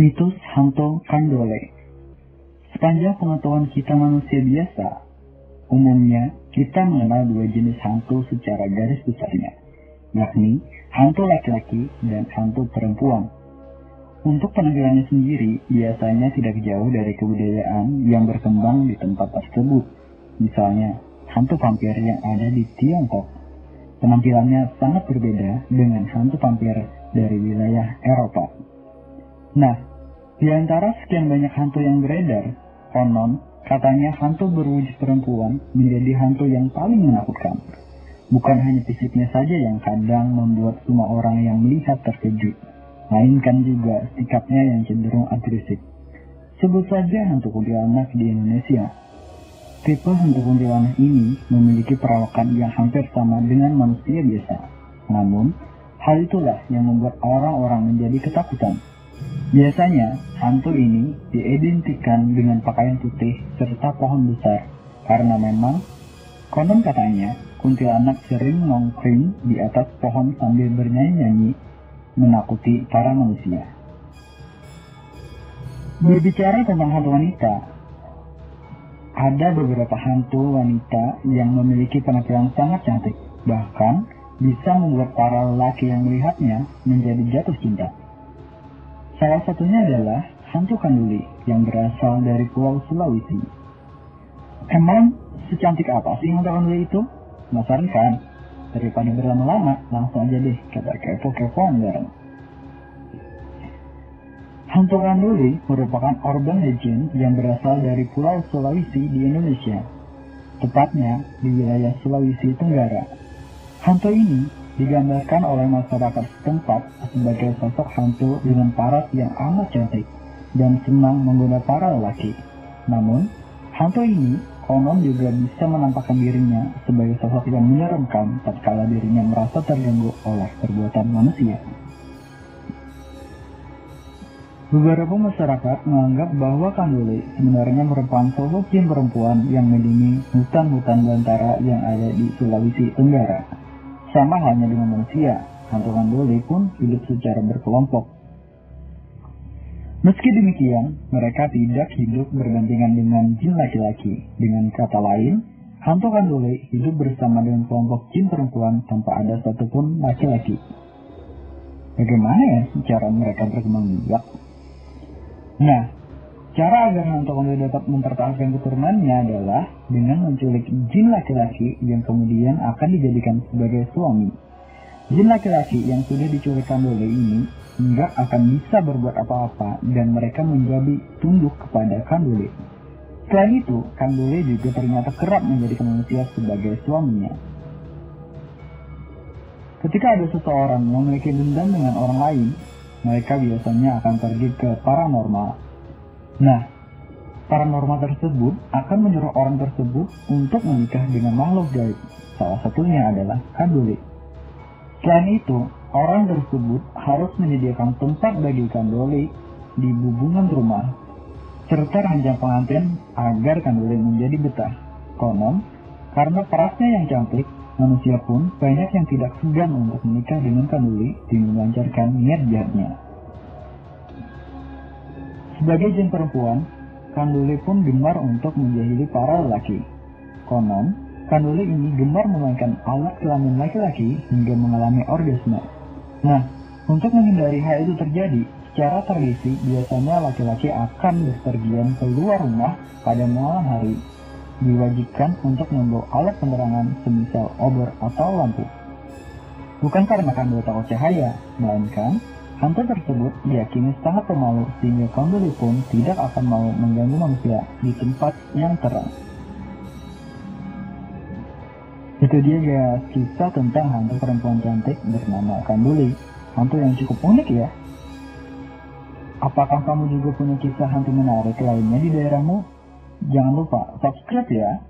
Mitos hantu Kandole. Sepanjang pengetahuan kita manusia biasa, umumnya kita mengenal dua jenis hantu secara garis besarnya, yakni hantu laki-laki dan hantu perempuan. Untuk penampilannya sendiri, biasanya tidak jauh dari kebudayaan yang berkembang di tempat tersebut. Misalnya, hantu vampir yang ada di Tiongkok. Penampilannya sangat berbeda dengan hantu vampir dari wilayah Eropa. Nah, di antara sekian banyak hantu yang beredar, konon katanya hantu berwujud perempuan menjadi hantu yang paling menakutkan. Bukan hanya fisiknya saja yang kadang membuat semua orang yang melihat terkejut, melainkan juga sikapnya yang cenderung agresif. Sebut saja hantu kuntilanak di Indonesia. Tipe hantu kuntilanak ini memiliki perawakan yang hampir sama dengan manusia biasa. Namun, hal itulah yang membuat orang-orang menjadi ketakutan. Biasanya, hantu ini diidentikan dengan pakaian putih serta pohon besar, karena memang konon katanya kuntilanak sering nongkrong di atas pohon sambil bernyanyi-nyanyi menakuti para manusia. Berbicara tentang hantu wanita, ada beberapa hantu wanita yang memiliki penampilan sangat cantik, bahkan bisa membuat para lelaki yang melihatnya menjadi jatuh cinta. Salah satunya adalah hantu Kanduli yang berasal dari Pulau Sulawesi. Emang secantik apa sih hantu Kanduli itu? Penasaran kan? Daripada berlama-lama, langsung aja deh kita kepo-kepoan bareng. Hantu Kanduli merupakan urban legend yang berasal dari Pulau Sulawesi di Indonesia, tepatnya di wilayah Sulawesi Tenggara. Hantu ini digambarkan oleh masyarakat setempat sebagai sosok hantu dengan paras yang amat cantik dan senang menggoda para lelaki. Namun, hantu ini konon juga bisa menampakkan dirinya sebagai sosok yang menyeramkan tatkala dirinya merasa terganggu oleh perbuatan manusia. Beberapa masyarakat menganggap bahwa Kandole sebenarnya merupakan sosok jin perempuan yang melindungi hutan-hutan belantara yang ada di Sulawesi Tenggara. Sama halnya dengan manusia, hantu Kandole pun hidup secara berkelompok. Meski demikian, mereka tidak hidup berdampingan dengan jin laki-laki. Dengan kata lain, hantu Kandole hidup bersama dengan kelompok jin perempuan tanpa ada satupun laki-laki. Bagaimana ya cara mereka berkembang biak? Nah, cara agar hantu Kandole dapat mempertahankan keturunannya adalah dengan menculik jin laki-laki yang kemudian akan dijadikan sebagai suami. Jin laki-laki yang sudah diculik Kandole ini nggak akan bisa berbuat apa-apa dan mereka menjadi tunduk kepada Kandole. Selain itu, Kandole juga ternyata kerap menjadikan manusia sebagai suaminya. Ketika ada seseorang yang memiliki dendam dengan orang lain, mereka biasanya akan pergi ke paranormal. Nah, paranormal tersebut akan menyuruh orang tersebut untuk menikah dengan makhluk gaib. Salah satunya adalah Kandole. Selain itu, orang tersebut harus menyediakan tempat bagi Kandole di bubungan rumah, serta ranjang pengantin agar Kandole menjadi betah. Konon, karena parasnya yang cantik, manusia pun banyak yang tidak segan untuk menikah dengan Kandole demi melancarkan niat jahatnya. Sebagai jin perempuan, Kandole pun gemar untuk menjahili para lelaki. Konon, Kandole ini gemar memainkan alat kelamin laki-laki hingga mengalami orgasme. Nah, untuk menghindari hal itu terjadi, secara tradisi biasanya laki-laki akan berpergian keluar rumah pada malam hari. Diwajibkan untuk membawa alat penerangan semisal obor atau lampu. Bukan karena Kandole takut cahaya, melainkan hantu tersebut diyakini sangat pemalu sehingga Kandole pun tidak akan mau mengganggu manusia di tempat yang terang. Itu dia guys, kisah tentang hantu perempuan cantik bernama Kandole. Hantu yang cukup unik ya. Apakah kamu juga punya kisah hantu menarik lainnya di daerahmu? Jangan lupa subscribe ya.